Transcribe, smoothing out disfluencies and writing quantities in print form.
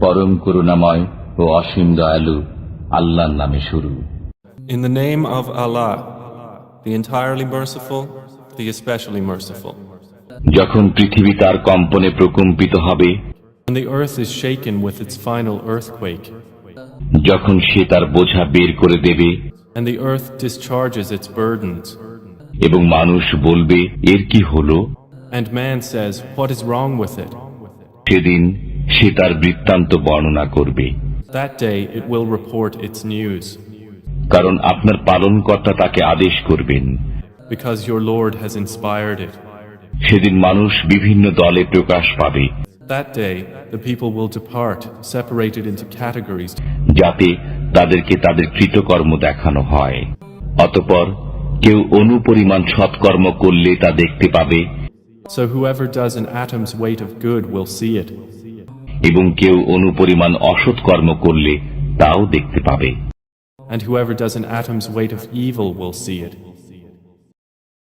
পরম করুণাময় ও অসীম দয়ালু আল্লাহর নামে শুরু। In the name of Allah, the entirely merciful, the especially merciful. যখন পৃথিবী তার কম্পনে প্রকম্পিত হবে, When the earth is shaken with its final earthquake, যখন সে তার বোঝা বের করে দেবে and the earth discharges its burdens, এবং মানুষ বলবে এর কি হলো, and man says, "What is wrong with it?" সেদিন সে তার বৃত্তান্ত বর্ণনা করবে। That day it will report its news, কারণ আপনার পালনকর্তা তাকে আদেশ করবেন। because your Lord has inspired it. সেদিন মানুষ বিভিন্ন দলে প্রকাশ পাবে, That day the people will depart, separated into categories, যাতে তাদেরকে তাদের কৃতকর্ম দেখানো হয়। অতঃপর কেউ অনুপরিমাণ সৎকর্ম করলে তা দেখতে পাবে, so whoever does an atom's weight of good will see it, এবং কেউ অনুপরিমাণ অসৎকর্ম করলে তাও দেখতে পাবে। and whoever does an atom's weight of evil will see it.